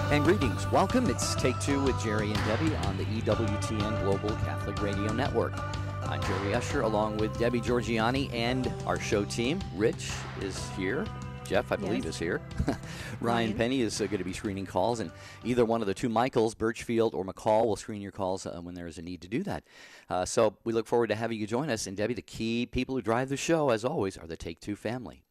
And greetings. Welcome. It's Take Two with Jerry and Debbie on the EWTN Global Catholic Radio Network. I'm Jerry Usher along with Debbie Georgiani and our show team. Rich is here. Jeff, I believe, is here. Ryan Penny is going to be screening calls, and either one of the two Michaels, Birchfield or McCall, will screen your calls when there is a need to do that. So we look forward to having you join us. And Debbie, the key people who drive the show, as always, are the Take Two family.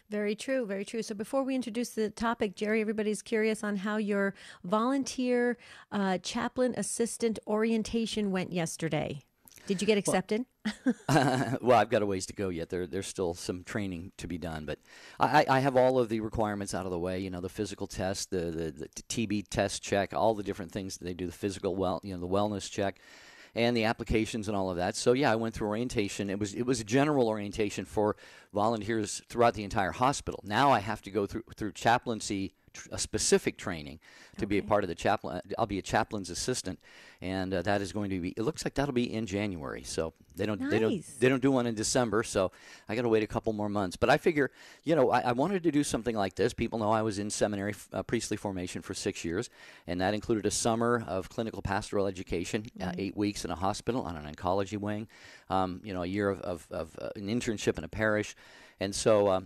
Very true, very true. So before we introduce the topic, Jerry, everybody's curious on how your volunteer chaplain assistant orientation went yesterday. Did you get accepted? Well, I've got a ways to go yet. There's still some training to be done, but I have all of the requirements out of the way. You know, the physical test, the TB test check, all the different things that they do, the physical the wellness check, and the applications and all of that. So yeah, I went through orientation. It was a general orientation for volunteers throughout the entire hospital. Now I have to go through chaplaincy, a specific training to be a part of the chaplain. I'll be a chaplain's assistant, and that is going to be. It looks like that'll be in January. So they don't do one in December. So I got to wait a couple more months. But I figure, I wanted to do something like this. People know I was in seminary priestly formation for 6 years, and that included a summer of clinical pastoral education, 8 weeks in a hospital on an oncology wing, a year of an internship in a parish, and so.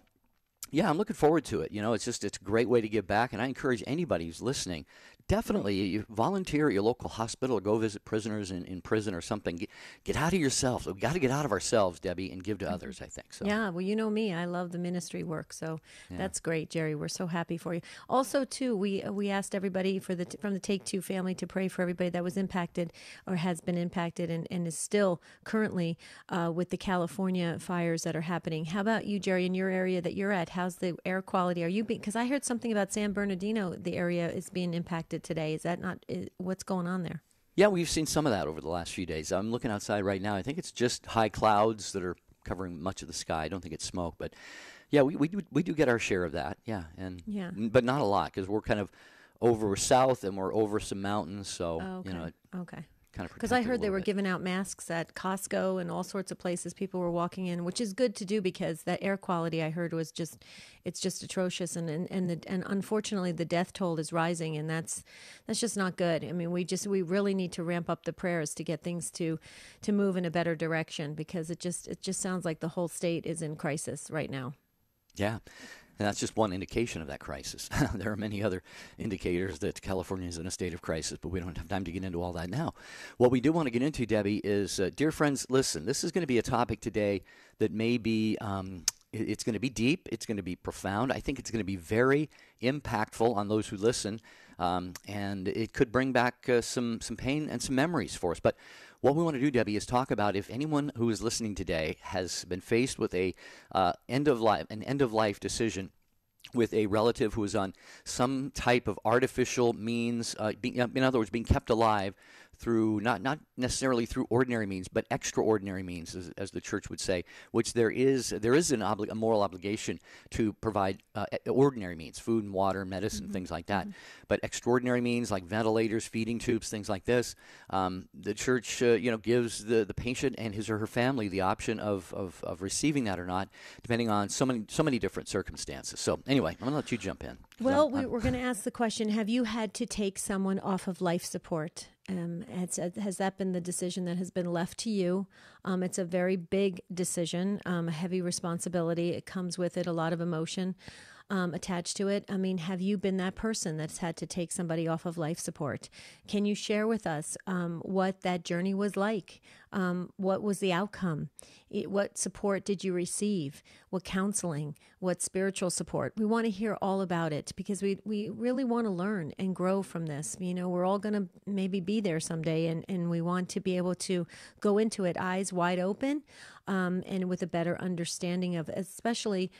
Yeah, I'm looking forward to it. It's a great way to give back, and I encourage anybody who's listening, definitely you volunteer at your local hospital or go visit prisoners in prison or something. Get out of yourself. We've got to get out of ourselves, Debbie, and give to others, I think. So. Yeah, well, you know me. I love the ministry work, so that's great, Jerry. We're so happy for you. Also, too, we asked everybody from the Take Two family to pray for everybody that was impacted or has been impacted and is still currently with the California fires that are happening. How about you, Jerry, in your area that you're at? How's the air quality? Are you because I heard something about San Bernardino, the area is being impacted today. Is that not what's going on there? Yeah, we've seen some of that over the last few days. I'm looking outside right now. I think it's just high clouds that are covering much of the sky. I don't think it's smoke, but yeah, we do get our share of that. Yeah, but not a lot because we're kind of over south and we're over some mountains. So okay. Because I heard they were giving out masks at Costco and all sorts of places people were walking in, which is good to do because that air quality I heard was just atrocious, and unfortunately the death toll is rising, and that's just not good. I mean, we really need to ramp up the prayers to get things to move in a better direction because it just sounds like the whole state is in crisis right now. Yeah. And that's just one indication of that crisis. There are many other indicators that California is in a state of crisis, but we don't have time to get into all that now. What we do want to get into, Debbie, is, dear friends, listen, this is going to be a topic today that may be, it's going to be deep, it's going to be profound. I think it's going to be very impactful on those who listen, and it could bring back some pain and some memories for us. But what we want to do, Debbie, is talk about if anyone who is listening today has been faced with an end of life decision with a relative who is on some type of artificial means, in other words, being kept alive through not necessarily through ordinary means, but extraordinary means, as the church would say, which there is a moral obligation to provide ordinary means, food and water, medicine, things like that. But extraordinary means like ventilators, feeding tubes, things like this, the church gives the patient and his or her family the option of receiving that or not, depending on so many different circumstances. So anyway, I'm going to let you jump in. Well, we're going to ask the question: have you had to take someone off of life support? Has that been the decision that has been left to you? It's a very big decision, a heavy responsibility. It comes with it a lot of emotion attached to it. I mean, have you been that person that's had to take somebody off of life support? Can you share with us what that journey was like? What was the outcome? What support did you receive? What counseling? What spiritual support? We want to hear all about it because we really want to learn and grow from this. We're all going to maybe be there someday, and we want to be able to go into it eyes wide open and with a better understanding of especially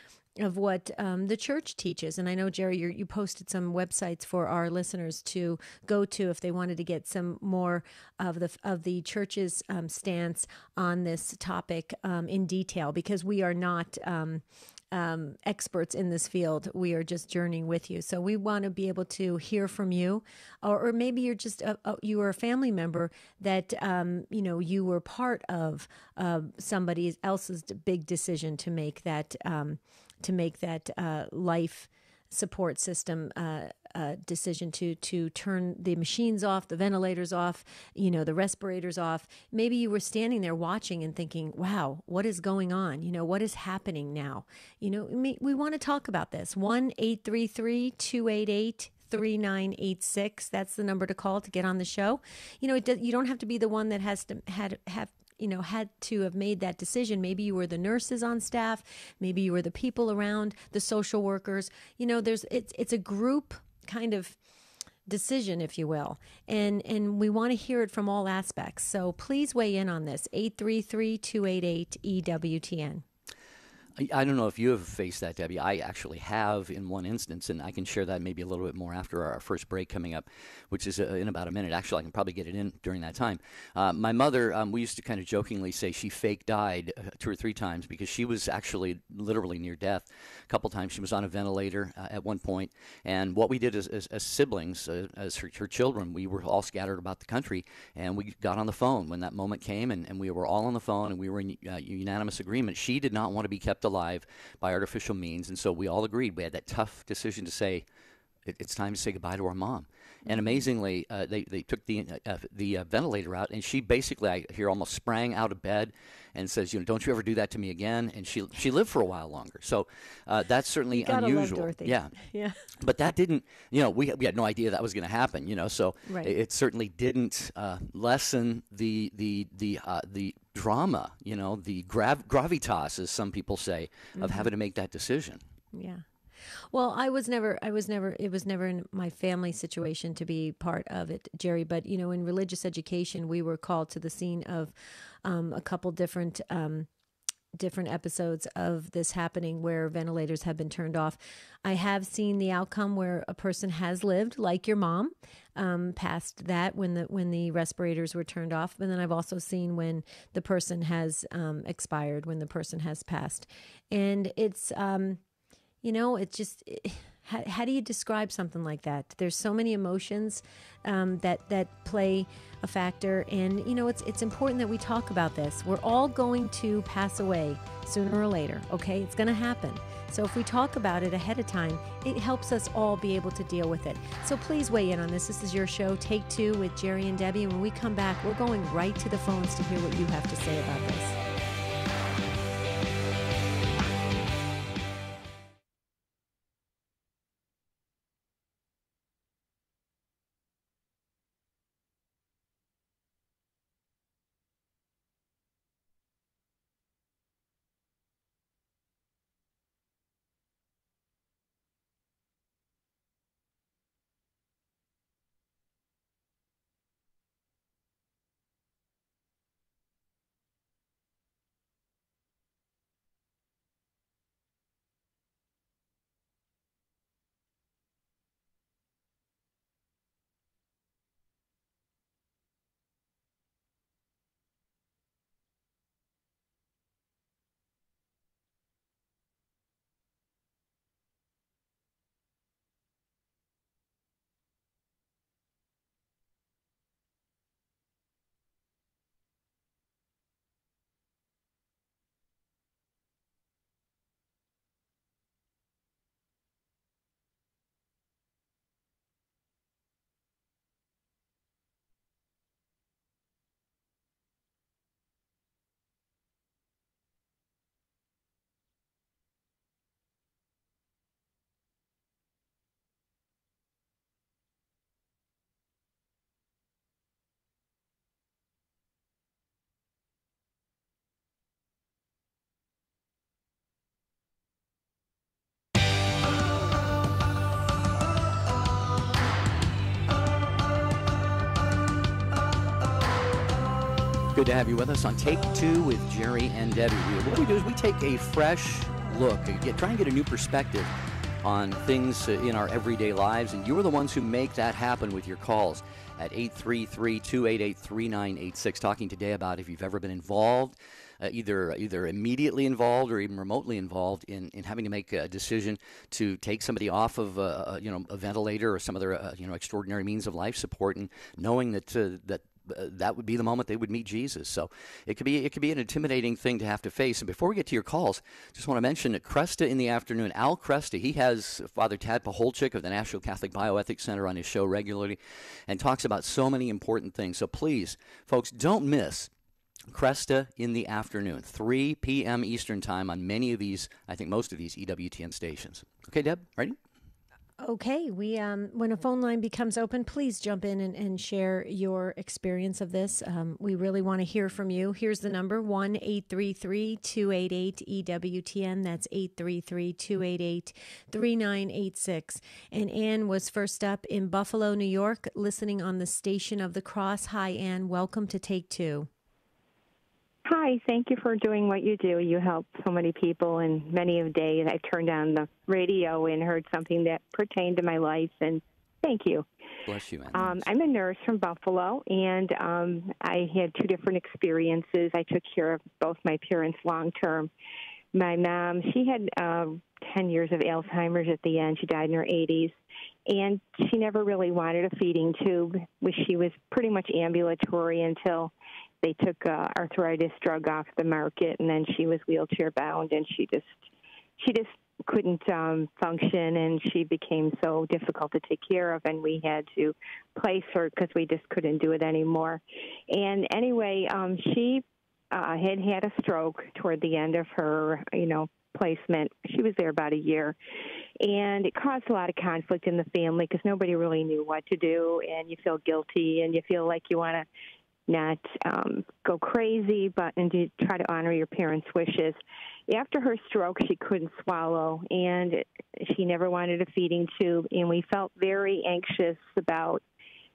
of what the church teaches. And I know, Jerry, you posted some websites for our listeners to go to if they wanted to get some more of the church's stance on this topic in detail, because we are not experts in this field. We are just journeying with you. So we want to be able to hear from you, or maybe you're just you are a family member that you were part of somebody else's big decision to make that life support system decision to turn the machines off, the ventilators off, the respirators off. Maybe you were standing there watching and thinking, wow, what is going on? What is happening now? We want to talk about this. 1-833-288-3986. That's the number to call to get on the show. You don't have to be the one that has to had to have made that decision. Maybe you were the nurses on staff. Maybe you were the people around, the social workers. It's a group kind of decision, if you will. And we want to hear it from all aspects. So please weigh in on this. 833-288-EWTN. I don't know if you have faced that, Debbie. I actually have in one instance, and I can share that maybe a little bit more after our first break coming up, which is in about a minute. Actually, I can probably get it in during that time. My mother, we used to kind of jokingly say she fake died 2 or 3 times because she was actually literally near death. A couple times she was on a ventilator at one point. And what we did as siblings, as her children, we were all scattered about the country, and we got on the phone when that moment came, and we were all on the phone, and we were in unanimous agreement. She did not want to be kept alive by artificial means, and so we all agreed. We had that tough decision to say, it's time to say goodbye to our mom. And amazingly, they took the ventilator out, and she basically, I hear, almost sprang out of bed and says, don't you ever do that to me again. And she lived for a while longer. So that's certainly unusual. Love Dorothy. Yeah. But that didn't, we had no idea that was going to happen. So right. It certainly didn't lessen the drama, the gravitas, as some people say, of having to make that decision. Yeah. Well, it was never in my family situation to be part of it, Jerry. But, in religious education, we were called to the scene of a couple different episodes of this happening where ventilators have been turned off. I have seen the outcome where a person has lived, like your mom, past that when the respirators were turned off. But then I've also seen when the person has expired, when the person has passed. And it's... it's just, how do you describe something like that? There's so many emotions that play a factor. And, it's important that we talk about this. We're all going to pass away sooner or later, okay? It's going to happen. So if we talk about it ahead of time, it helps us all be able to deal with it. So please weigh in on this. This is your show, Take Two with Jerry and Debbie. And when we come back, we're going right to the phones to hear what you have to say about this. Good to have you with us on Take Two with Jerry and Debbie. What we do is we take a fresh look, try and get a new perspective on things in our everyday lives, and you are the ones who make that happen with your calls at 833-288-3986, talking today about if you've ever been involved, either immediately involved or even remotely involved in having to make a decision to take somebody off of a ventilator or some other extraordinary means of life support, and knowing that that would be the moment they would meet Jesus. So it could be an intimidating thing to have to face. And before we get to your calls, just want to mention that Cresta in the afternoon, Al Cresta, he has Father Tad Paholchik of the National Catholic Bioethics Center on his show regularly and talks about so many important things. So please, folks, don't miss Cresta in the afternoon, 3 p.m. Eastern Time on many of these, I think most of these EWTN stations. Okay, Deb, ready? Okay, we when a phone line becomes open, please jump in and share your experience of this. We really want to hear from you. Here's the number, 1-833-288-EWTN. That's 833-288-3986. And Ann was first up in Buffalo, New York, listening on the Station of the Cross. Hi, Ann. Welcome to Take Two. Hi, thank you for doing what you do. You help so many people, and many of the days I've turned on the radio and heard something that pertained to my life, and thank you. Bless you, Anne. I'm a nurse from Buffalo, and I had two different experiences. I took care of both my parents long-term. My mom, she had 10 years of Alzheimer's at the end. She died in her 80s, and she never really wanted a feeding tube. She was pretty much ambulatory until they took arthritis drug off the market, and then she was wheelchair bound, and she just couldn't function, and she became so difficult to take care of, and we had to place her because we just couldn't do it anymore. And anyway, she had a stroke toward the end of her, placement. She was there about a year, and it caused a lot of conflict in the family because nobody really knew what to do, and you feel guilty, and you feel like you want to not go crazy, and to try to honor your parents' wishes. After her stroke, she couldn't swallow, and she never wanted a feeding tube, and we felt very anxious about,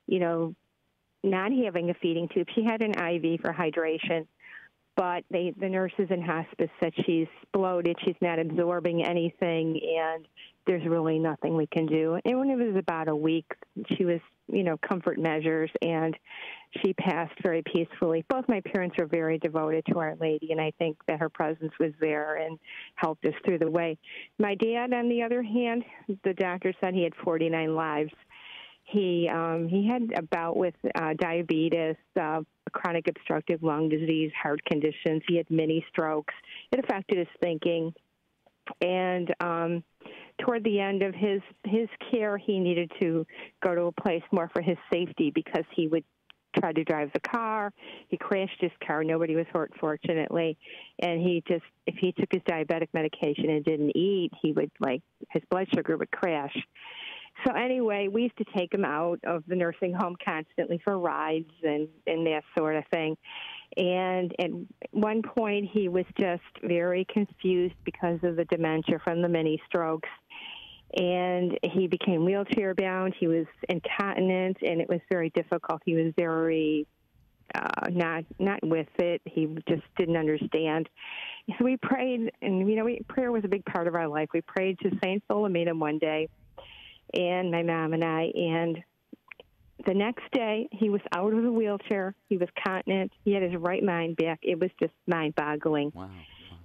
not having a feeding tube. She had an IV for hydration, but the nurses in hospice said she's bloated, she's not absorbing anything, and there's really nothing we can do. And when it was about a week, she was, comfort measures, and she passed very peacefully. Both my parents were very devoted to Our Lady, and I think that her presence was there and helped us through the way. My dad, on the other hand, the doctor said he had 49 lives. He had a bout with diabetes, chronic obstructive lung disease, heart conditions. He had many strokes. It affected his thinking. And toward the end of his care, he needed to go to a place more for his safety because he would try to drive the car. He crashed his car. Nobody was hurt, fortunately. And if he took his diabetic medication and didn't eat, his blood sugar would crash. So anyway, we used to take him out of the nursing home constantly for rides and that sort of thing. And at one point, he was just very confused because of the dementia from the many strokes. And he became wheelchair bound. He was incontinent, and it was very difficult. He was very not with it. He just didn't understand. So we prayed, and prayer was a big part of our life. We prayed to Saint Philomena one day, and my mom and I, and the next day he was out of the wheelchair. He was continent. He had his right mind back. It was just mind-boggling. Wow.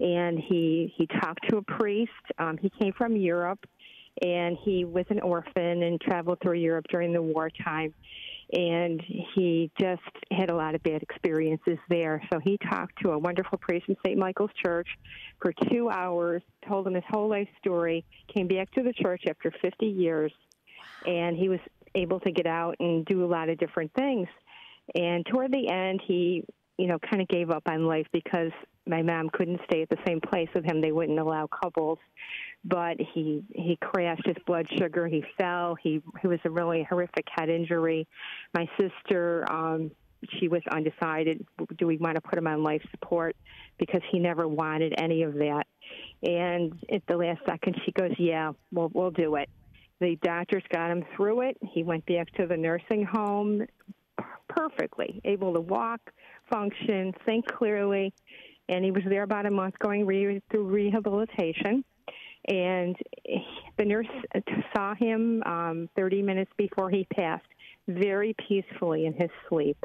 And he talked to a priest. He came from Europe, and he was an orphan and traveled through Europe during the wartime. And he just had a lot of bad experiences there. So he talked to a wonderful priest in St. Michael's Church for 2 hours, told him his whole life story, came back to the church after 50 years, and he was able to get out and do a lot of different things. And toward the end, he, kind of gave up on life because my mom couldn't stay at the same place with him. They wouldn't allow couples. But he crashed his blood sugar. He fell. He was a really horrific head injury. My sister, she was undecided. Do we want to put him on life support? Because he never wanted any of that. And at the last second, she goes, yeah, we'll do it. The doctors got him through it. He went back to the nursing home perfectly, able to walk, function, think clearly. And he was there about a month going through rehabilitation. And the nurse saw him 30 minutes before he passed, very peacefully in his sleep.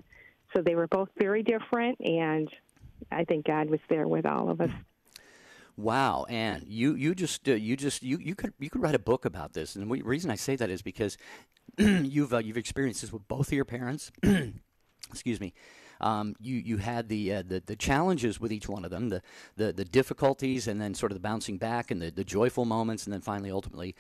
So they were both very different, and I think God was there with all of us. Wow, Anne, you could write a book about this, and the reason I say that is because you've experienced this with both of your parents. excuse me, you had the challenges with each one of them, the difficulties, and then sort of the bouncing back and the joyful moments, and then finally, ultimately,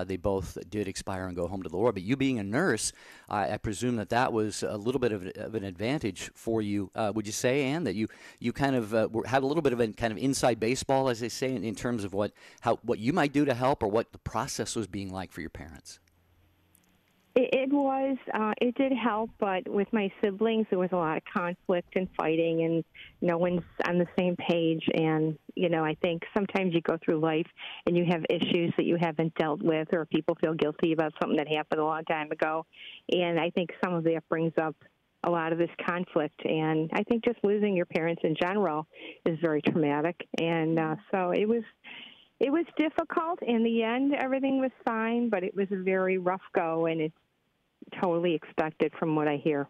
they both did expire and go home to the Lord. But you being a nurse, I presume that was a little bit of an advantage for you. Would you say, Anne, that you kind of had a little bit of a kind of inside baseball, as they say, in terms of what you might do to help, or what the process was being like for your parents? It did help, but with my siblings, there was a lot of conflict and fighting, and no one's on the same page. And, I think sometimes you go through life and you have issues that you haven't dealt with, or people feel guilty about something that happened a long time ago. And I think some of that brings up a lot of this conflict. And I think just losing your parents in general is very traumatic. And so it was difficult. In the end, everything was fine, but it was a very rough go, and it's totally expected from what I hear.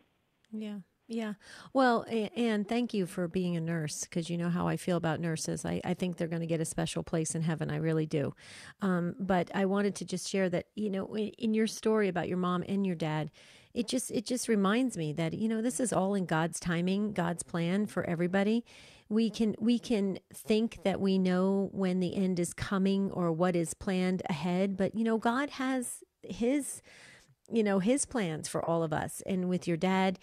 Yeah. Yeah. Well, Anne, thank you for being a nurse, because you know how I feel about nurses. I think they're going to get a special place in heaven. I really do. But I wanted to just share that, in your story about your mom and your dad, it just reminds me that, this is all in God's timing, God's plan for everybody. We can think that we know when the end is coming or what is planned ahead, but, God has his plans for all of us. And with your dad,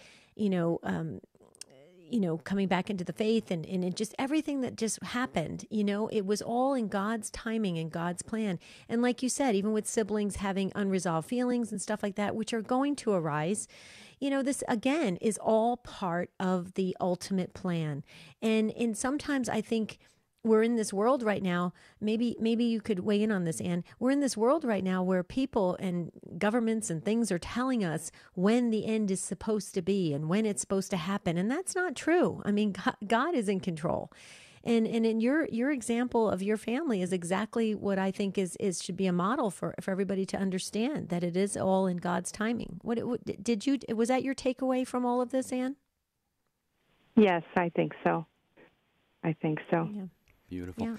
coming back into the faith and it just everything that just happened, it was all in God's timing and God's plan. And like you said, even with siblings having unresolved feelings and stuff like that, which are going to arise, this again is all part of the ultimate plan. And sometimes I think we're in this world right now, maybe you could weigh in on this, Anne. We're in this world right now where people and governments and things are telling us when the end is supposed to be and when it's supposed to happen. And that's not true. I mean, God is in control. And in your example of your family is exactly what I think is should be a model for everybody to understand, that it is all in God's timing. Was that your takeaway from all of this, Anne? Yes, I think so. Yeah. Beautiful.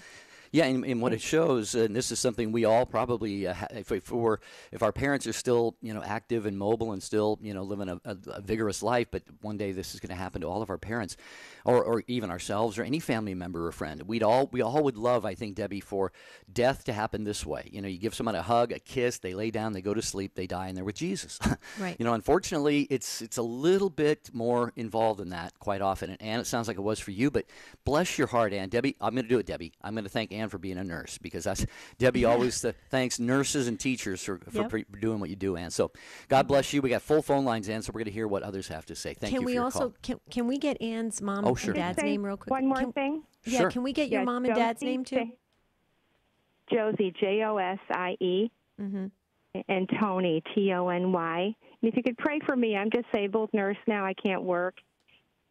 Yeah, and what it shows, and this is something we all probably, if our parents are still, active and mobile and still, living a vigorous life, but one day this is going to happen to all of our parents, or even ourselves, or any family member or friend. We all would love, I think, Debbie, for death to happen this way. You give someone a hug, a kiss, they lay down, they go to sleep, they die, and they're with Jesus. Right. Unfortunately, it's a little bit more involved than that quite often. And Anne, it sounds like it was for you, but bless your heart, Anne. Debbie, I'm going to do it, Debbie. I'm going to thank Anne for being a nurse, because Debbie always thanks nurses and teachers for doing what you do, Anne. So God bless you. We got full phone lines, Anne, so we're going to hear what others have to say. Thank you for your call. Can we get Anne's mom and dad's name real quick? One more thing? Yeah, sure. Can we get your mom and dad's name too? Josie, Josie, mm-hmm. and Tony, Tony. And if you could pray for me, I'm disabled nurse now. I can't work,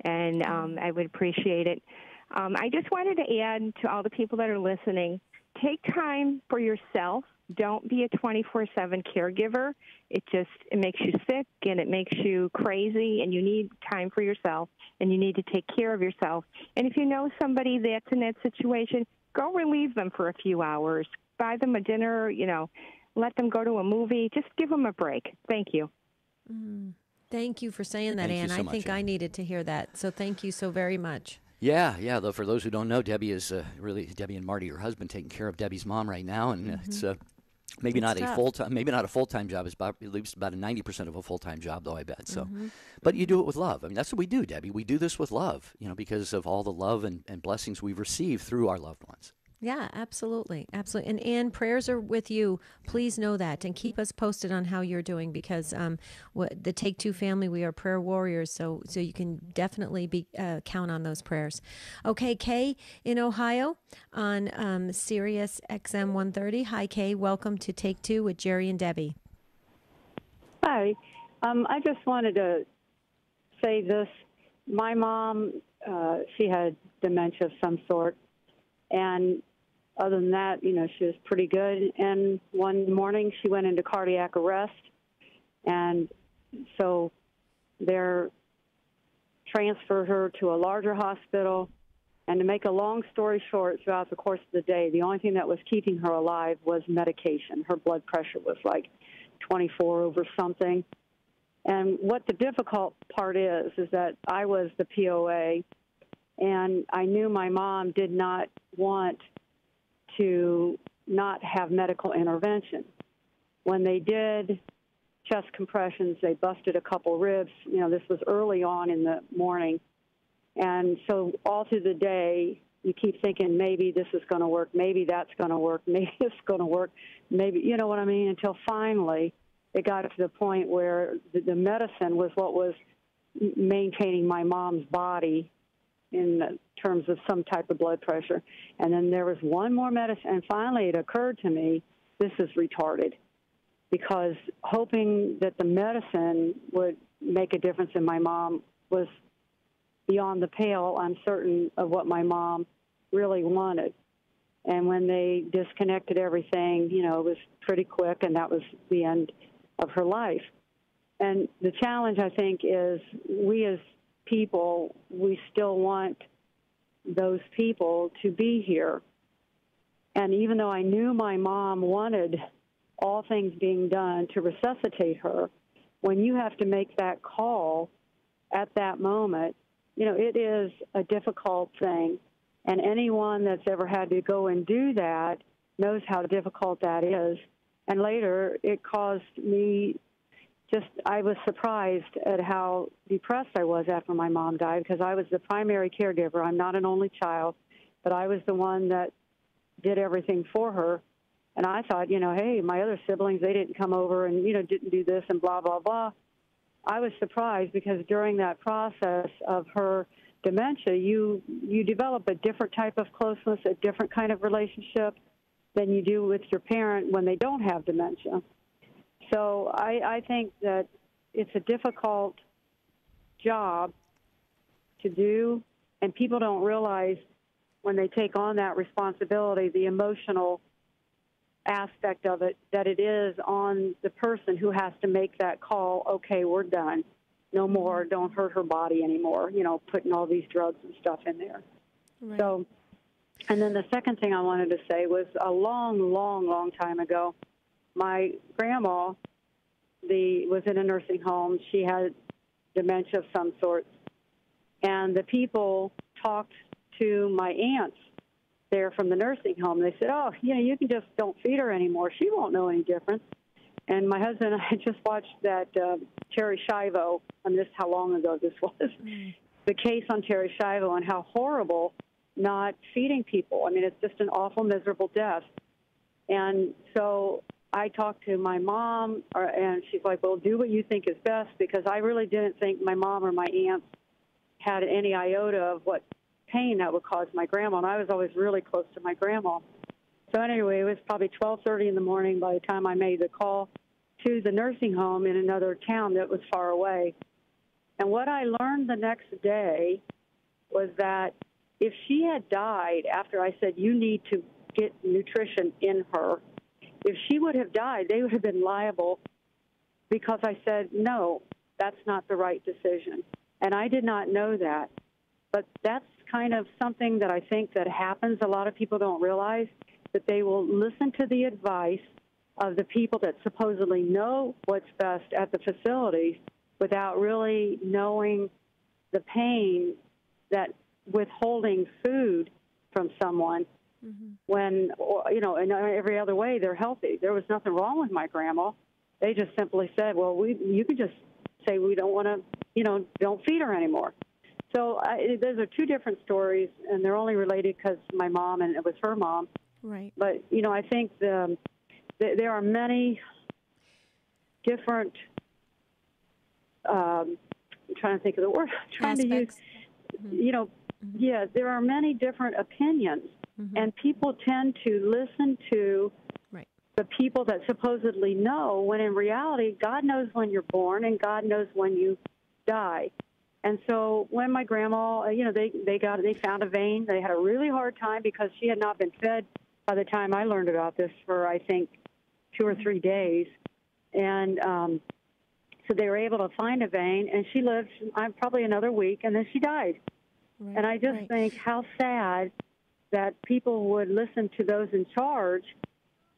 and I would appreciate it. I just wanted to add to all the people that are listening, take time for yourself. Don't be a 24/7 caregiver. It makes you sick, and it makes you crazy, and you need time for yourself, and you need to take care of yourself. And if you know somebody that's in that situation, go relieve them for a few hours. Buy them a dinner, let them go to a movie. Just give them a break. Thank you. Thank you for saying that, Anne. So much, I think Anne. I needed to hear that. So thank you so very much. Yeah. Though for those who don't know, Debbie is Debbie and Marty, her husband, taking care of Debbie's mom right now, and it's maybe not a full time job. It's at least about a 90% of a full time job, though, I bet. So, but you do it with love. I mean, that's what we do, Debbie. We do this with love, because of all the love and blessings we've received through our loved ones. Yeah, absolutely. Absolutely. And Anne, prayers are with you. Please know that, and keep us posted on how you're doing, because the Take Two family, we are prayer warriors. So you can definitely count on those prayers. Okay, Kay in Ohio on Sirius XM 130. Hi, Kay. Welcome to Take Two with Jerry and Debbie. Hi. I just wanted to say this. My mom, she had dementia of some sort, and other than that, she was pretty good. And one morning she went into cardiac arrest, and so they transferred her to a larger hospital. And to make a long story short, throughout the course of the day, the only thing that was keeping her alive was medication. Her blood pressure was like 24 over something. And what the difficult part is that I was the POA, and I knew my mom did not want to not have medical intervention. When they did chest compressions, they busted a couple ribs. You know, this was early on in the morning. And so all through the day, you keep thinking, maybe this is going to work, maybe that's going to work, maybe it's going to work, maybe, you know what I mean, until finally it got to the point where the medicine was what was maintaining my mom's body in terms of some type of blood pressure. And then there was one more medicine, and finally it occurred to me, this is retarded, because hoping that the medicine would make a difference in my mom was beyond the pale. I'm certain of what my mom really wanted. And when they disconnected everything, you know, it was pretty quick, and that was the end of her life. And the challenge, I think, is we as people, we still want those people to be here. And even though I knew my mom wanted all things being done to resuscitate her, when you have to make that call at that moment, you know, it is a difficult thing. And anyone that's ever had to go and do that knows how difficult that is. And later, it caused me I was surprised at how depressed I was after my mom died, because I was the primary caregiver. I'm not an only child, but I was the one that did everything for her. And I thought, you know, hey, my other siblings, they didn't come over and, you know, didn't do this and blah, blah, blah. I was surprised because during that process of her dementia, you develop a different type of closeness, a different kind of relationship than you do with your parent when they don't have dementia. So I think that it's a difficult job to do, and people don't realize when they take on that responsibility, the emotional aspect of it, that it is on the person who has to make that call, okay, we're done. No more, don't hurt her body anymore, you know, putting all these drugs and stuff in there. Right. So, and then the second thing I wanted to say was a long time ago, my grandma was in a nursing home. She had dementia of some sort. And the people talked to my aunts there from the nursing home. They said, oh, you know, you can just don't feed her anymore. She won't know any difference. And my husband and I just watched that Terry Schiavo, and this how long ago this was, the case on Terry Schiavo and how horrible not feeding people. I mean, it's just an awful, miserable death. And so I talked to my mom, and she's like, well, do what you think is best, because I really didn't think my mom or my aunts had any iota of what pain that would cause my grandma, and I was always really close to my grandma. So anyway, it was probably 12:30 in the morning by the time I made the call to the nursing home in another town that was far away. And what I learned the next day was that if she had died after I said, you need to get nutrition in her, if she would have died, they would have been liable, because I said, no, that's not the right decision. And I did not know that. But that's kind of something that I think that happens. A lot of people don't realize that they will listen to the advice of the people that supposedly know what's best at the facilities without really knowing the pain that withholding food from someone when, you know, in every other way they're healthy. There was nothing wrong with my grandma. They just simply said, well, you can just say we don't want to, you know, don't feed her anymore. So those are two different stories, and they're only related because my mom and it was her mom. Right. But, you know, I think there are many different, I'm trying to think of the word, I'm trying aspects. to use, you know, yeah, there are many different opinions, and people tend to listen to the people that supposedly know, when in reality, God knows when you're born and God knows when you die. And so when my grandma, you know, they found a vein. They had a really hard time because she had not been fed by the time I learned about this for, I think, 2 or 3 days. And so they were able to find a vein, and she lived probably another week, and then she died. Right, and I just think how sad that people would listen to those in charge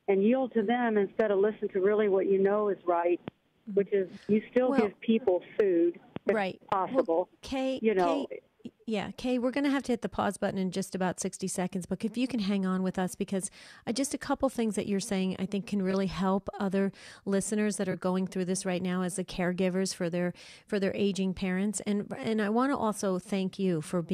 and yield to them instead of listen to really what you know is right which is you still give people food if right. possible. Well, Kay, Kay, we're going to have to hit the pause button in just about 60 seconds, but if you can hang on with us, because just a couple things that you're saying I think can really help other listeners that are going through this right now as the caregivers for their aging parents. And I want to also thank you for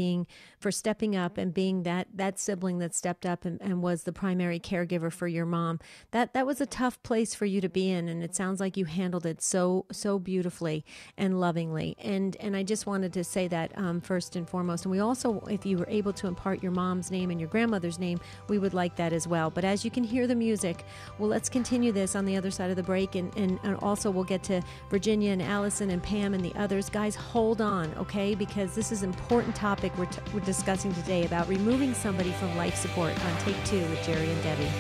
stepping up and being that sibling that stepped up and was the primary caregiver for your mom. That was a tough place for you to be in, and it sounds like you handled it so beautifully and lovingly. And I just wanted to say that first and foremost. And we also, if you were able to impart your mom's name and your grandmother's name, we would like that as well. But as you can hear the music, well, let's continue this on the other side of the break. And also we'll get to Virginia and Allison and Pam and the others. Guys, hold on, okay? Because this is an important topic we're discussing today about removing somebody from life support on Take Two with Jerry and Debbie.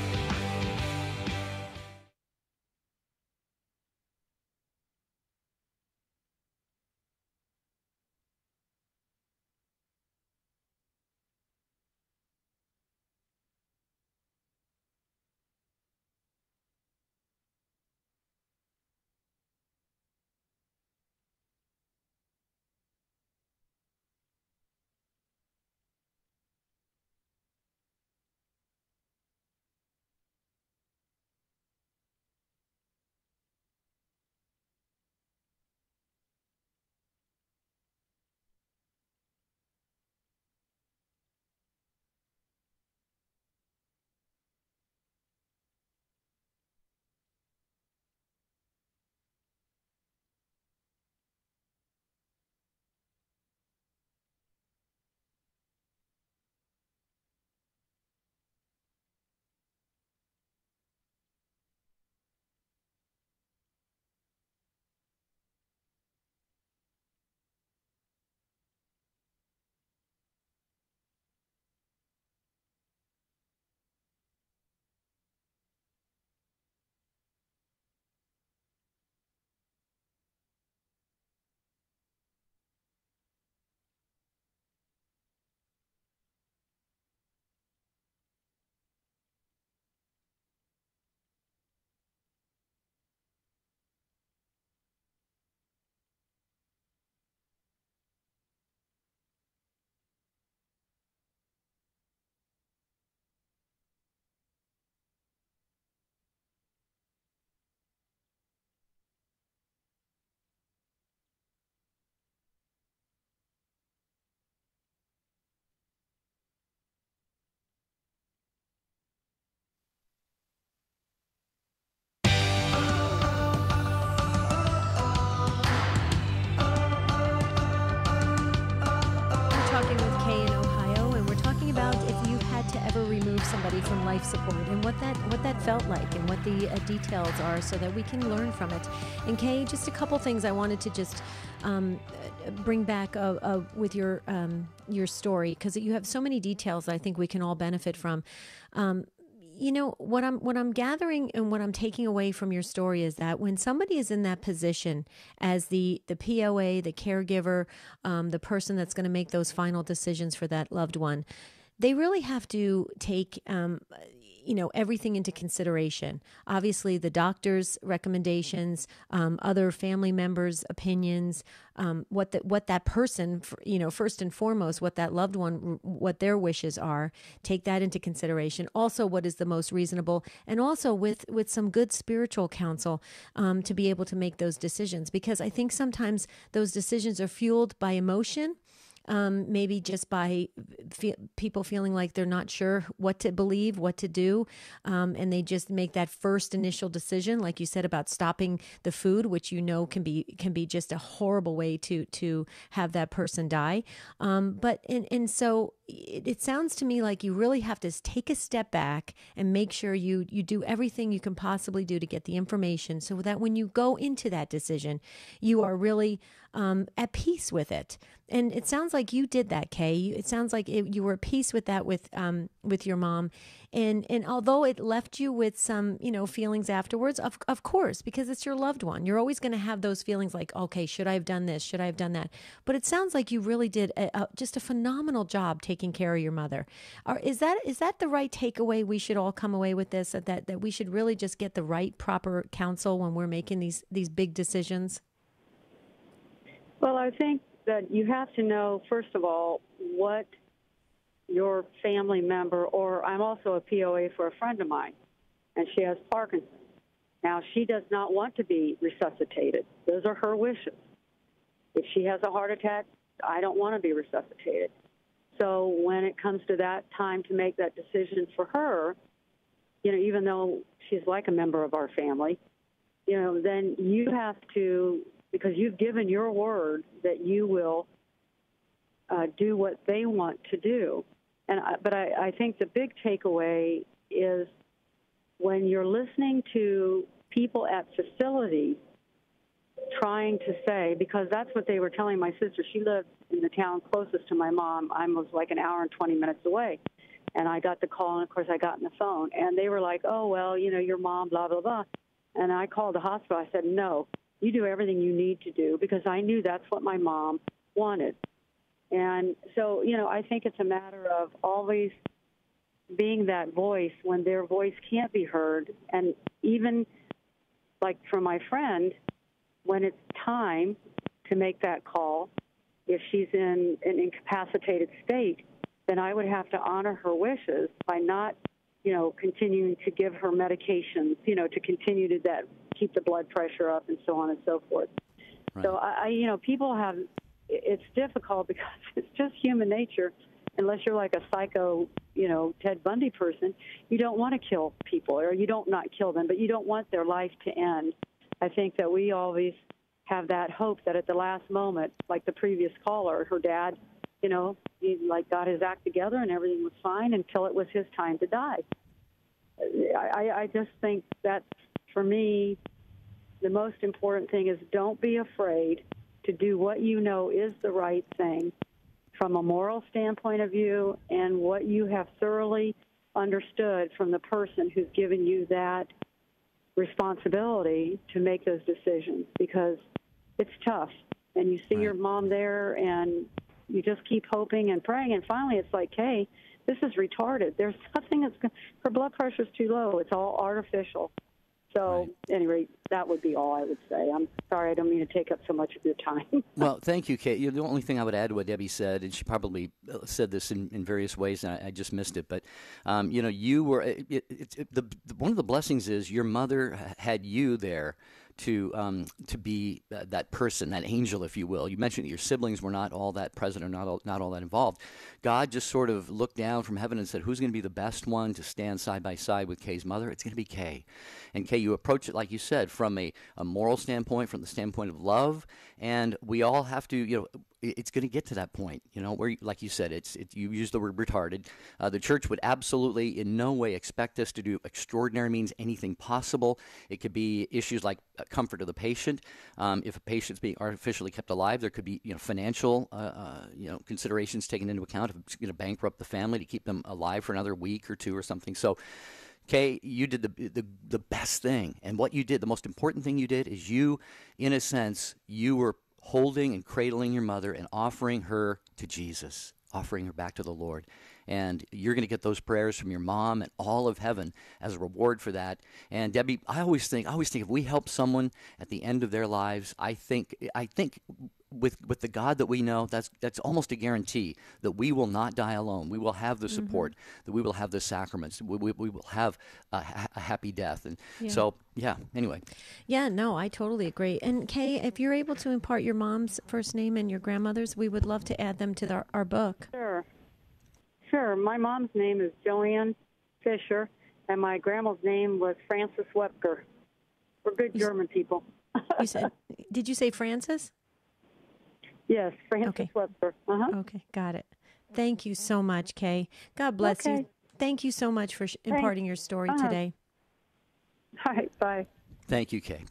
Somebody from life support and what that felt like and what the details are so that we can learn from it. And Kay, just a couple things I wanted to just bring back with your story, because you have so many details that I think we can all benefit from. What I'm gathering and what I'm taking away from your story is that when somebody is in that position as the POA, the caregiver, the person that's going to make those final decisions for that loved one, they really have to take, everything into consideration. Obviously, the doctor's recommendations, other family members' opinions, what that person, first and foremost, what that loved one, what their wishes are. Take that into consideration. Also, what is the most reasonable, and also with some good spiritual counsel to be able to make those decisions. Because I think sometimes those decisions are fueled by emotion. Maybe just by people feeling like they're not sure what to believe, what to do, and they just make that first initial decision, like you said about stopping the food, which can be just a horrible way to have that person die. So it sounds to me like you really have to take a step back and make sure you do everything you can possibly do to get the information, so that when you go into that decision, you are really at peace with it. And it sounds like you did that, Kay. It sounds like you were at peace with that with with your mom, and although it left you with some feelings afterwards, of course, because it's your loved one, you're always going to have those feelings like, okay, should I have done this, should I have done that? But it sounds like you really did just a phenomenal job taking care of your mother. Is that the right takeaway we should all come away with this, that we should really just get the right proper counsel when we're making these big decisions? Well, I think that you have to know, first of all, what your family member, or I'm also a POA for a friend of mine, and she has Parkinson's. Now, she does not want to be resuscitated. Those are her wishes. If she has a heart attack, I don't want to be resuscitated. So when it comes to that time to make that decision for her, even though she's like a member of our family, then you have to, because you've given your word that you will do what they want to do. But I think the big takeaway is when you're listening to people at facilities trying to say, because that's what they were telling my sister. She lived in the town closest to my mom. I was like an hour and 20 minutes away. And I got the call, and, of course, I got on the phone. And they were like, oh, well, your mom, blah, blah, blah. And I called the hospital. I said, no, you do everything you need to do, because I knew that's what my mom wanted. And so, I think it's a matter of always being that voice when their voice can't be heard. And even like for my friend, when it's time to make that call, if she's in an incapacitated state, then I would have to honor her wishes by not, continuing to give her medications, to continue to keep the blood pressure up and so on and so forth. Right. So I people have, it's difficult because it's just human nature. Unless you're like a psycho, Ted Bundy person, you don't want to kill people, or you don't not kill them, but you don't want their life to end. I think that we always have that hope that at the last moment, like the previous caller, her dad, he got his act together and everything was fine until it was his time to die. I just think that, for me, the most important thing is don't be afraid to do what you know is the right thing from a moral standpoint of view, and what you have thoroughly understood from the person who's given you that responsibility to make those decisions, because it's tough. And you see your mom there, and you just keep hoping and praying, and finally it's like, hey, this is retarded. There's nothing her blood pressure's too low. It's all artificial. So, anyway, that would be all I would say. I'm sorry, I don't mean to take up so much of your time. Well, thank you, Kate. The only thing I would add to what Debbie said, and she probably said this in various ways, and I just missed it, but, you were, one of the blessings is your mother had you there to be that person, that angel, if you will. You mentioned that your siblings were not all that present or not all that involved. God just sort of looked down from heaven and said, who's going to be the best one to stand side by side with Kay's mother? It's going to be Kay. And Kay, you approach it, like you said, from a moral standpoint, from the standpoint of love, and we all have to, it's going to get to that point, where, like you said, you use the word retarded. The church would absolutely in no way expect us to do extraordinary means anything possible. It could be issues like comfort of the patient. If a patient's being artificially kept alive, there could be financial considerations taken into account. If it's going to bankrupt the family to keep them alive for another week or two or something. So, Kay, you did the best thing, and what you did, the most important thing you did, is you, in a sense, you were holding and cradling your mother and offering her to Jesus, offering her back to the Lord. And you're going to get those prayers from your mom and all of heaven as a reward for that. And Debbie, I always think if we help someone at the end of their lives, I think with the God that we know, that's almost a guarantee that we will not die alone. We will have the support, that we will have the sacraments, we will have a happy death. And so, anyway. Yeah, no, I totally agree. And Kay, if you're able to impart your mom's first name and your grandmother's, we would love to add them to our book. Sure. My mom's name is Joanne Fisher, and my grandma's name was Frances Webker. We're good German people. Did you say Frances? Yes, Frances Webster. Okay, got it. Thank you so much, Kay. God bless you. Thank you so much for imparting your story today. All right, bye. Thank you, Kay.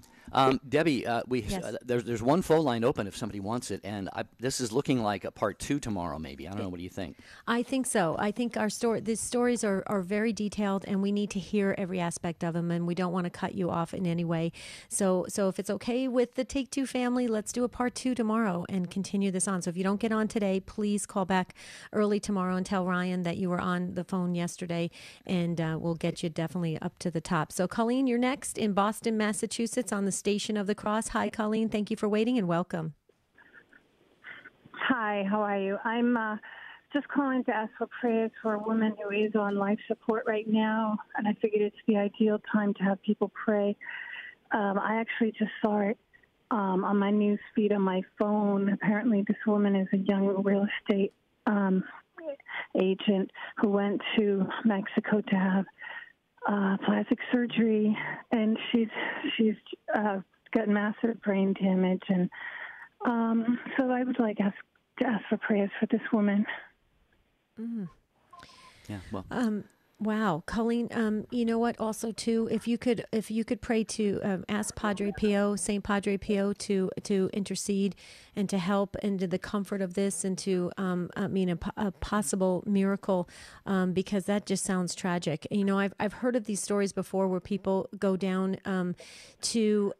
Debbie, Yes. there's one phone line open if somebody wants it, and this is looking like a part 2 tomorrow. Maybe I don't know. What do you think? I think so. I think these stories are very detailed, and we need to hear every aspect of them, and we don't want to cut you off in any way. So if it's okay with the Take Two family, let's do a part 2 tomorrow and continue this on. So if you don't get on today, please call back early tomorrow and tell Ryan that you were on the phone yesterday, and we'll get you definitely up to the top. So Colleen, you're next in Boston, Massachusetts, on the Station of the Cross. Hi, Colleen. Thank you for waiting and welcome. Hi, how are you? I'm just calling to ask for prayers for a woman who is on life support right now, and I figured it's the ideal time to have people pray. I actually just saw it on my news feed on my phone. Apparently this woman is a young real estate agent who went to Mexico to have plastic surgery, and she's got massive brain damage, and so I would like to ask for prayers for this woman. Yeah. Well. Wow, Colleen. You know what? Also, too, if you could pray to ask Padre Pio, Saint Padre Pio, to intercede and to help into the comfort of this, and to a possible miracle, because that just sounds tragic. You know, I've heard of these stories before where people go down to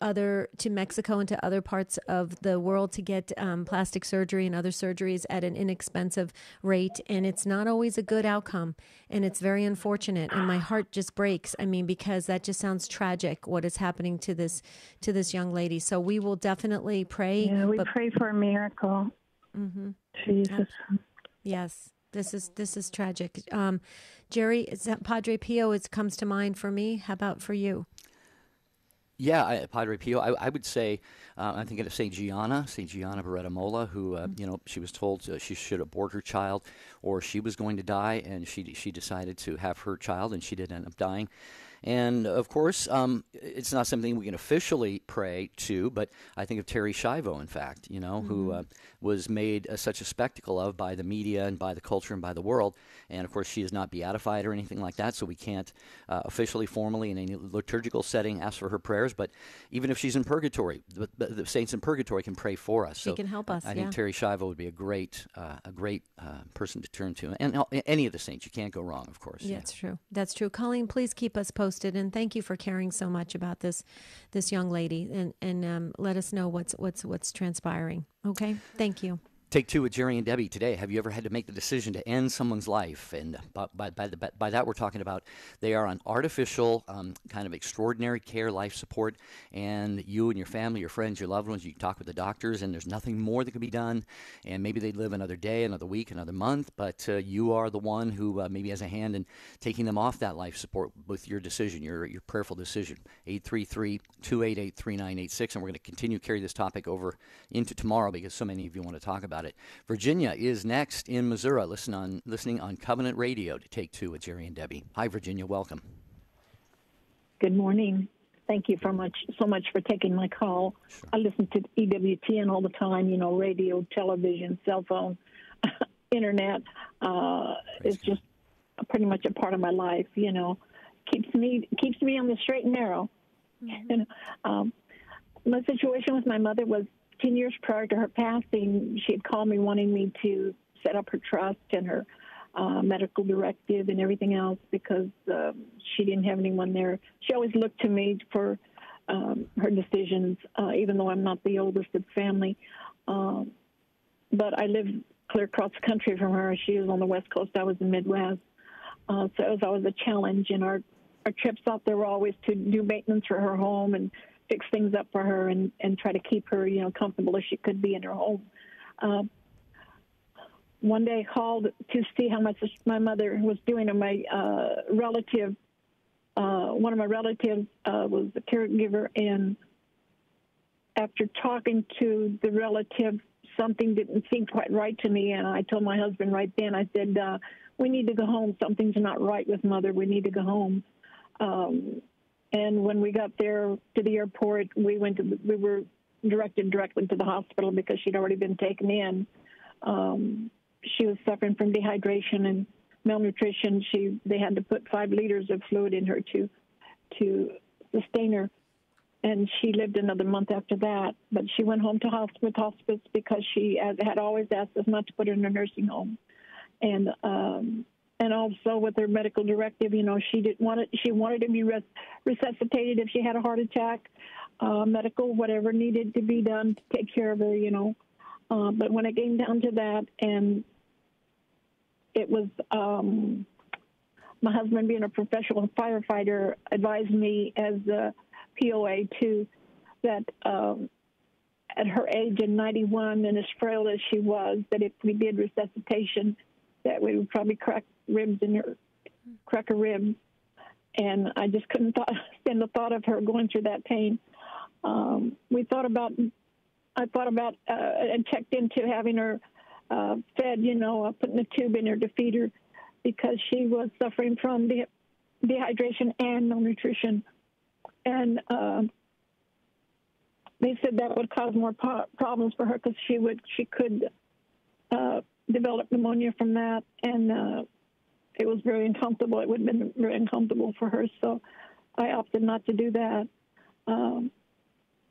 Mexico and to other parts of the world to get plastic surgery and other surgeries at an inexpensive rate, and it's not always a good outcome, and it's very unfortunate. And my heart just breaks. I mean, because that just sounds tragic, what is happening to this young lady. So we will definitely pray. Yeah, we pray for a miracle. Mm-hmm. Jesus. Yes, this is tragic. Jerry, Padre Pio comes to mind for me. How about for you? Yeah, Padre Pio. I would say, I'm thinking of St. Gianna Beretta Mola, who, she was told she should abort her child, or she was going to die, and she decided to have her child, and she did end up dying. And, of course, it's not something we can officially pray to, but I think of Terry Schiavo, in fact, who was made such a spectacle of by the media and by the culture and by the world. And, of course, she is not beatified or anything like that, so we can't officially, formally, in any liturgical setting, ask for her prayers. But even if she's in purgatory, the saints in purgatory can pray for us. She can help us, I think Terry Schiavo would be a great person to turn to. And any of the saints, you can't go wrong, of course. Yeah, that's true. That's true. Colleen, please keep us posted, and thank you for caring so much about this young lady, and let us know what's transpiring. Okay, thank you. Take Two with Jerry and Debbie today. Have you ever had to make the decision to end someone's life? And by that, we're talking about they are on artificial, kind of extraordinary care, life support, and you and your family, your friends, your loved ones, you talk with the doctors, and there's nothing more that can be done. And maybe they'd live another day, another week, another month, but you are the one who maybe has a hand in taking them off that life support with your decision, your prayerful decision. 833-288-3986, and we're going to continue to carry this topic over into tomorrow because so many of you want to talk about it. Virginia is next in Missouri, listening on Covenant Radio to Take Two with Jerry and Debbie. Hi, Virginia. Welcome. Good morning. Thank you so much for taking my call. Sure. I listen to EWTN all the time, radio, television, cell phone, internet. It's just pretty much a part of my life, Keeps me on the straight and narrow. Mm-hmm. My situation with my mother was 10 years prior to her passing. She had called me wanting me to set up her trust and her medical directive and everything else because she didn't have anyone there. She always looked to me for her decisions, even though I'm not the oldest of the family. But I live clear across the country from her. She was on the West Coast. I was in the Midwest. So it was always a challenge. And our trips out there were always to do maintenance for her home and fix things up for her and try to keep her, comfortable as she could be in her home. One day I called to see how much my mother was doing, and my relative, one of my relatives was a caregiver, and after talking to the relative, something didn't seem quite right to me, and I told my husband right then, I said, we need to go home. Something's not right with Mother. We need to go home. And when we got there to the airport, we were directed directly to the hospital because she'd already been taken in. She was suffering from dehydration and malnutrition. They had to put 5 liters of fluid in her to sustain her. and she lived another month after that. But she went home to hospice because she had always asked us not to put her in a nursing home, and also with her medical directive, she didn't want it. She wanted to be resuscitated if she had a heart attack, medical whatever needed to be done to take care of her, But when it came down to that, and it was my husband, being a professional firefighter, advised me as a POA too that at her age of 91 and as frail as she was, that if we did resuscitation, that we would probably crack her ribs. And I just couldn't stand the thought of her going through that pain. I thought about and checked into having her fed, putting a tube in her to feed her, because she was suffering from dehydration and malnutrition. And they said that would cause more problems for her, because she could develop pneumonia from that, and it was very uncomfortable. It would have been very uncomfortable for her, so I opted not to do that.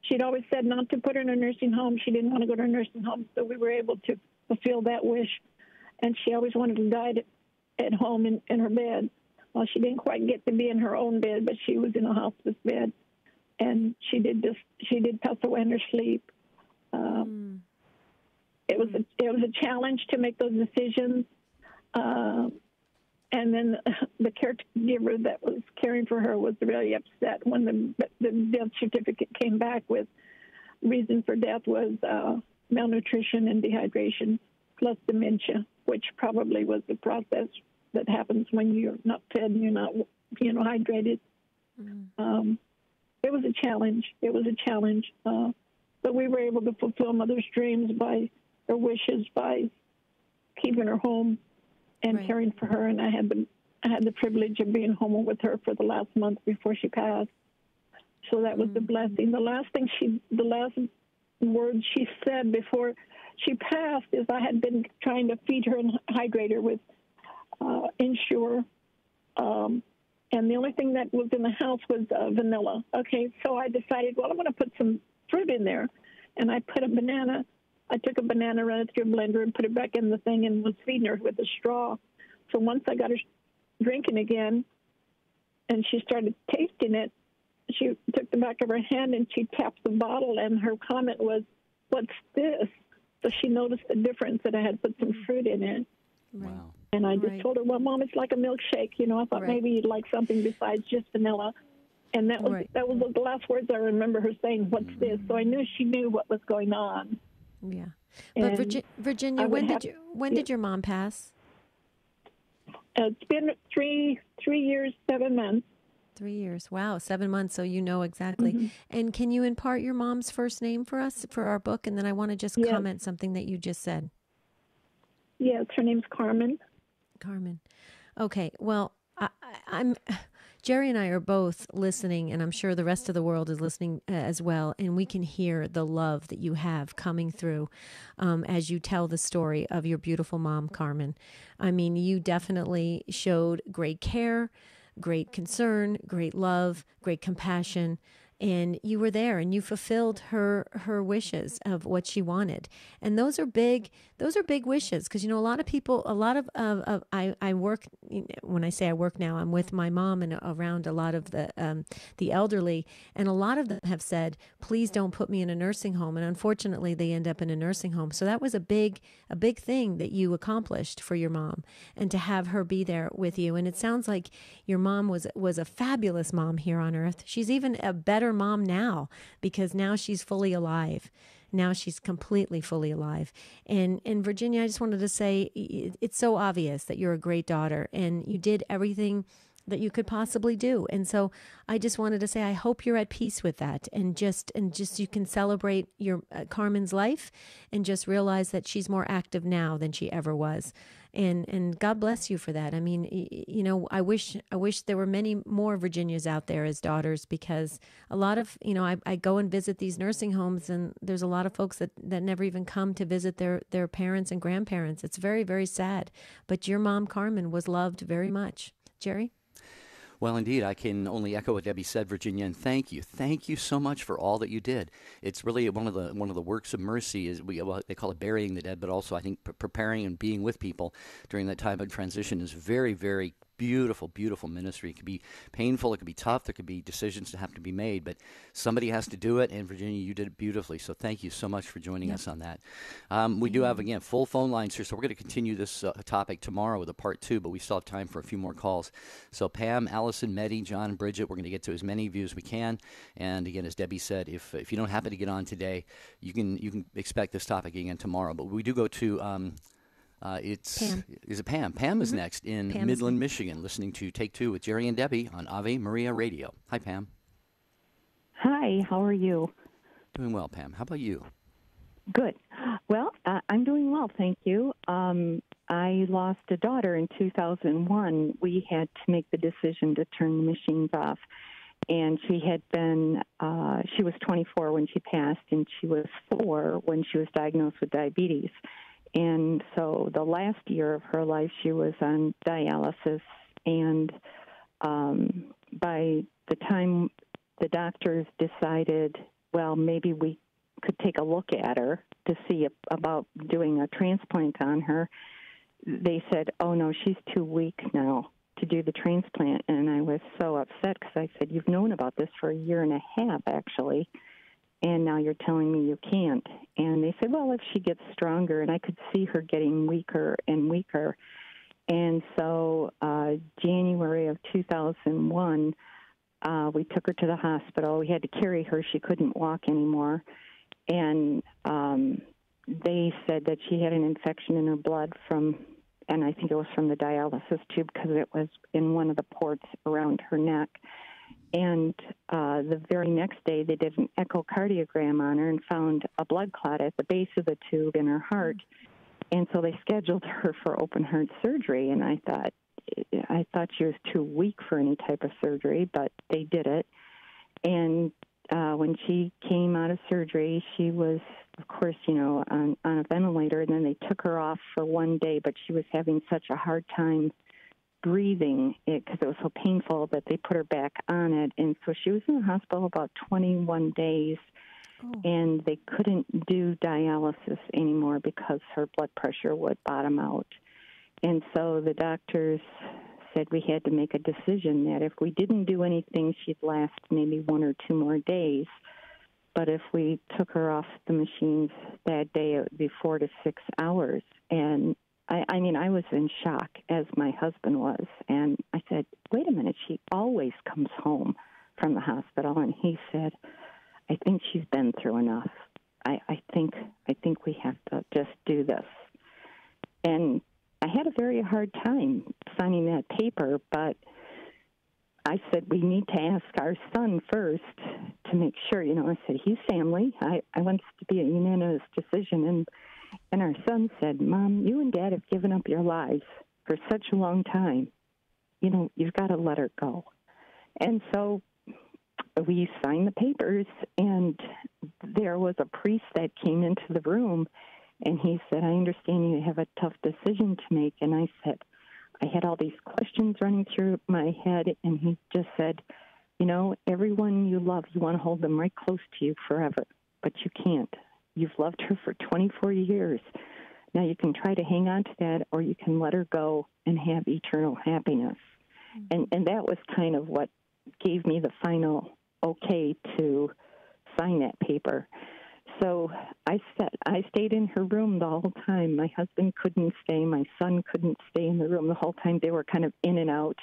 She'd always said not to put her in a nursing home. She didn't want to go to a nursing home, so we were able to fulfill that wish. And she always wanted to die at home in her bed. Well, she didn't quite get to be in her own bed, but she was in a hospice bed, and she did pass away in her sleep. It was a challenge to make those decisions. And then the caregiver that was caring for her was really upset when the death certificate came back with reason for death was malnutrition and dehydration plus dementia, which probably was the process that happens when you're not fed and you're not, hydrated. It was a challenge. But we were able to fulfill Mother's dreams by her wishes, by keeping her home and caring for her. And I had the privilege of being home with her for the last month before she passed. So that was the blessing. The last words she said before she passed is, I had been trying to feed her and hydrate her with Ensure. And the only thing that was in the house was vanilla. Okay, so I decided, well, I'm going to put some fruit in there. And I put a banana. I took a banana, ran it through a blender, and put it back in the thing, and was feeding her with a straw. So once I got her drinking again, and she started tasting it, she took the back of her hand and she tapped the bottle, and her comment was, "What's this?" So she noticed the difference, that I had put some fruit in it. Wow. And I just told her, "Well, Mom, it's like a milkshake. I thought maybe you'd like something besides just vanilla." And that was the last words I remember her saying, "What's this?" So I knew she knew what was going on. Yeah. But Virginia, when did your mom pass? It's been three years, 7 months. 3 years. Wow, 7 months. So you know exactly. Mm-hmm. And can you impart your mom's first name for us for our book? And then I want to just comment something that you just said. Yes, her name's Carmen. Carmen. Okay. Well, I'm Jerry and I are both listening, and I'm sure the rest of the world is listening as well, and we can hear the love that you have coming through as you tell the story of your beautiful mom, Carmen. I mean, you definitely showed great care, great concern, great love, great compassion, and you were there and you fulfilled her wishes of what she wanted. And those are big wishes, because, a lot of people, I work, when I say I work now, I'm with my mom and around a lot of the elderly, and a lot of them have said, "Please don't put me in a nursing home." And unfortunately, they end up in a nursing home. So that was a big thing that you accomplished for your mom, and to have her be there with you. And it sounds like your mom was a fabulous mom here on earth. She's even a better mom now, because now she's fully alive. Now she's completely fully alive. And Virginia, I just wanted to say, it's so obvious that you're a great daughter, and you did everything that you could possibly do. And so I just wanted to say, I hope you're at peace with that, and just you can celebrate your Carmen's life, and just realize that she's more active now than she ever was. And God bless you for that. I mean, I wish there were many more Virginias out there as daughters, because a lot of, I go and visit these nursing homes, and there's a lot of folks that never even come to visit their parents and grandparents. It's very, very sad. But your mom, Carmen, was loved very much. Jerry? Well, indeed, I can only echo what Debbie said, Virginia, and thank you. Thank you so much for all that you did. It's really one of the works of mercy is they call it burying the dead, but also I think preparing and being with people during that time of transition is very, very beautiful, beautiful ministry. It could be painful, it could be tough, there could be decisions that have to be made, but somebody has to do it, and Virginia, you did it beautifully. So thank you so much for joining us on that. We do have, again, full phone lines here, so we're going to continue this topic tomorrow with a part 2, but we still have time for a few more calls. So Pam, Allison, Meddy, John, and Bridget, we're going to get to as many of you as we can. And again, as Debbie said, if you don't happen to get on today, you can expect this topic again tomorrow. But we do go to Pam. Is it Pam? Pam is next in Midland, Michigan, listening to Take Two with Jerry and Debbie on Ave Maria Radio. Hi, Pam. Hi, how are you? Doing well, Pam. How about you? Good. Well, I'm doing well, thank you. I lost a daughter in 2001. We had to make the decision to turn the machines off. And she was 24 when she passed, and she was 4 when she was diagnosed with diabetes. And so the last year of her life, she was on dialysis. And by the time the doctors decided, well, maybe we could take a look at her to see about doing a transplant on her, they said, oh, no, she's too weak now to do the transplant. And I was so upset because I said, you've known about this for a year and a half, actually, and now you're telling me you can't. And they said, well, if she gets stronger, and I could see her getting weaker and weaker. And so January of 2001, we took her to the hospital. We had to carry her. She couldn't walk anymore. And they said that she had an infection in her blood and I think it was from the dialysis tube because it was in one of the ports around her neck. And the very next day, they did an echocardiogram on her and found a blood clot at the base of the tube in her heart. And so they scheduled her for open heart surgery. And I thought she was too weak for any type of surgery, but they did it. And when she came out of surgery, she was, of course, on a ventilator. And then they took her off for one day, but she was having such a hard time breathing because it was so painful that they put her back on it. And so she was in the hospital about 21 days, and they couldn't do dialysis anymore because her blood pressure would bottom out. And so the doctors said we had to make a decision that if we didn't do anything, she'd last maybe 1 or 2 more days. But if we took her off the machines that day, it would be 4 to 6 hours. And I was in shock, as my husband was. And I said, wait a minute, she always comes home from the hospital. And he said, I think she's been through enough. I think we have to just do this. And I had a very hard time signing that paper, but I said, we need to ask our son first to make sure. I said, he's family. I want this to be a unanimous decision. And our son said, Mom, you and Dad have given up your lives for such a long time. You've got to let her go. And so we signed the papers, and there was a priest that came into the room, and he said, I understand you have a tough decision to make. And I said, I had all these questions running through my head, and he just said, everyone you love, you want to hold them right close to you forever, but you can't. You've loved her for 24 years. Now you can try to hang on to that, or you can let her go and have eternal happiness. And that was kind of what gave me the final okay to sign that paper. So I stayed in her room the whole time. My husband couldn't stay. My son couldn't stay in the room the whole time. They were kind of in and out.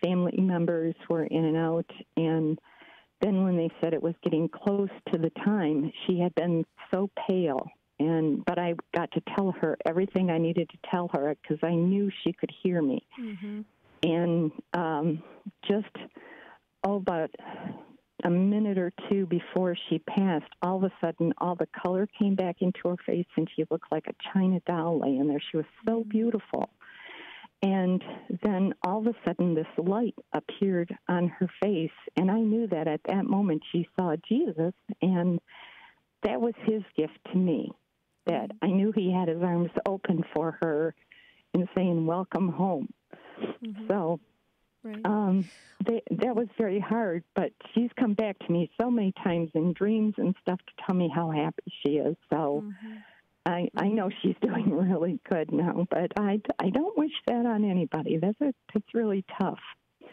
Family members were in and out. And then when they said it was getting close to the time, she had been so pale. But I got to tell her everything I needed to tell her because I knew she could hear me. Mm-hmm. And about a minute or two before she passed, all of a sudden, all the color came back into her face, and she looked like a China doll laying there. She was so beautiful. And then all of a sudden, this light appeared on her face, and I knew that at that moment she saw Jesus, and that was his gift to me, that I knew he had his arms open for her and saying, welcome home. Mm-hmm. So Right. That was very hard, but she's come back to me so many times in dreams and stuff to tell me how happy she is. So I know she's doing really good now, but I don't wish that on anybody. It's really tough.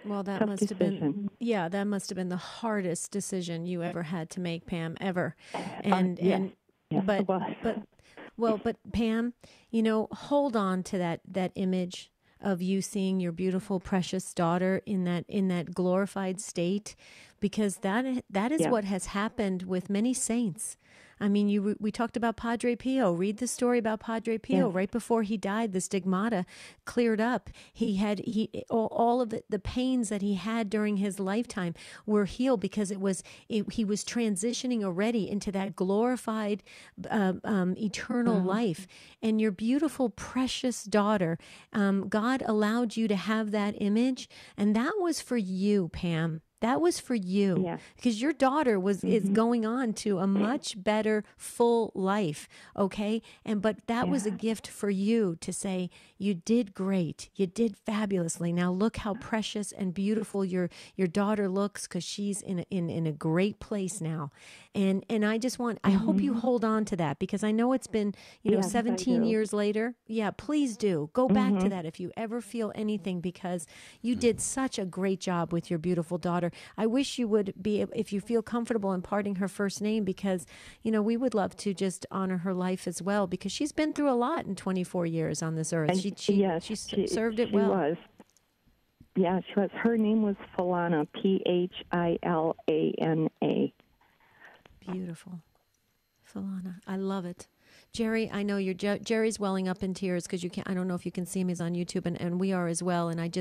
Well, that Tough must have been, decision. that must have been the hardest decision you ever had to make, Pam, ever. Yes, it was. But Pam, hold on to that image of you seeing your beautiful, precious daughter in that glorified state, because that is what has happened with many saints. I mean, we talked about Padre Pio. Read the story about Padre Pio. Yes. Right before he died, the stigmata cleared up. All of the pains that he had during his lifetime were healed because he was transitioning already into that glorified eternal life. And your beautiful, precious daughter, God allowed you to have that image, and that was for you, Pam. That was for you, because your daughter is going on to a much better, full life. Okay, but that was a gift for you to say you did great, you did fabulously. Now look how precious and beautiful your daughter looks, because she's in a great place now. And I hope you hold on to that, because I know it's been 17 years later. Yeah, please do go back to that if you ever feel anything, because you did such a great job with your beautiful daughter. I wish you would be, if you feel comfortable, imparting her first name, because, we would love to just honor her life as well, because she's been through a lot in 24 years on this earth. She served it well. She was. Yeah, she was. Her name was Philana, Philana. Beautiful. Philana. I love it. Jerry, I know Jerry's welling up in tears because I don't know if you can see him. He's on YouTube, and we are as well. And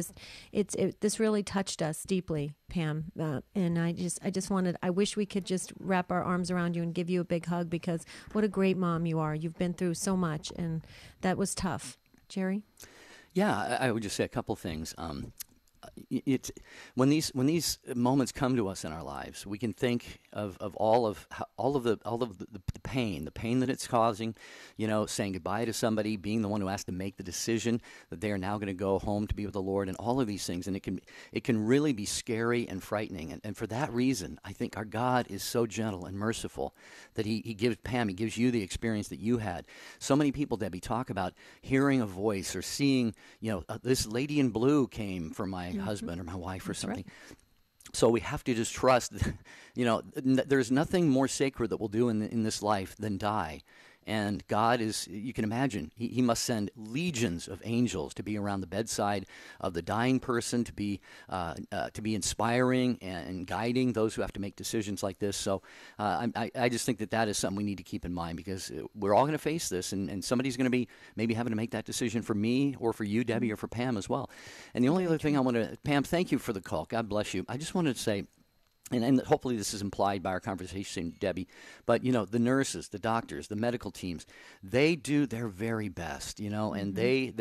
this really touched us deeply, Pam. And I wish we could just wrap our arms around you and give you a big hug, because what a great mom you are. You've been through so much, and that was tough. Jerry? Yeah, I would just say a couple things. It's when these moments come to us in our lives, we can think of all of the pain that it's causing. Saying goodbye to somebody, being the one who has to make the decision that they are now going to go home to be with the Lord, and all of these things. And it can really be scary and frightening. And for that reason, I think our God is so gentle and merciful that He gives you the experience that you had. So many people, Debbie, talk about hearing a voice or seeing, this lady in blue came for my husband or my wife or something. Right. So we have to just trust, there's nothing more sacred that we'll do in this life than die. And God is, you can imagine, he must send legions of angels to be around the bedside of the dying person, to be inspiring and guiding those who have to make decisions like this. So I just think that is something we need to keep in mind, because we're all going to face this, and somebody's going to be maybe having to make that decision for me or for you, Debbie, or for Pam as well. And the only other thing Pam, thank you for the call. God bless you. I just wanted to say, and hopefully this is implied by our conversation, Debbie, but, the nurses, the doctors, the medical teams, they do their very best, and they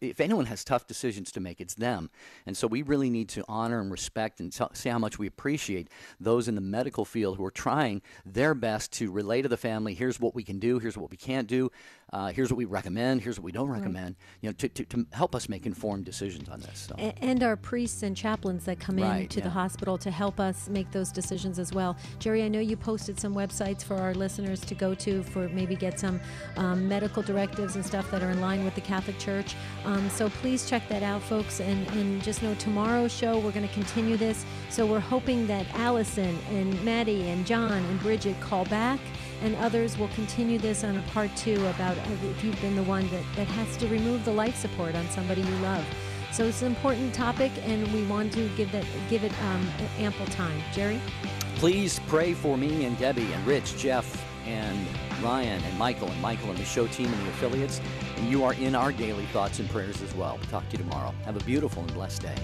if anyone has tough decisions to make, it's them. And so we really need to honor and respect and say how much we appreciate those in the medical field who are trying their best to relay to the family, here's what we can do, here's what we can't do, here's what we recommend, here's what we don't recommend, to help us make informed decisions on this. So. And our priests and chaplains that come in to the hospital to help us make those decisions as well. Jerry, I know you posted some websites for our listeners to go to for maybe get some medical directives and stuff that are in line with the Catholic Church. So please check that out, folks. And just know tomorrow's show, we're going to continue this. So we're hoping that Allison and Maddie and John and Bridget call back, and others will continue this on a part 2 about if you've been the one that has to remove the life support on somebody you love. So it's an important topic, and we want to give it ample time. Jerry? Please pray for me and Debbie and Rich, Jeff, and Ryan and Michael and the show team and the affiliates. And you are in our daily thoughts and prayers as well. We'll talk to you tomorrow. Have a beautiful and blessed day.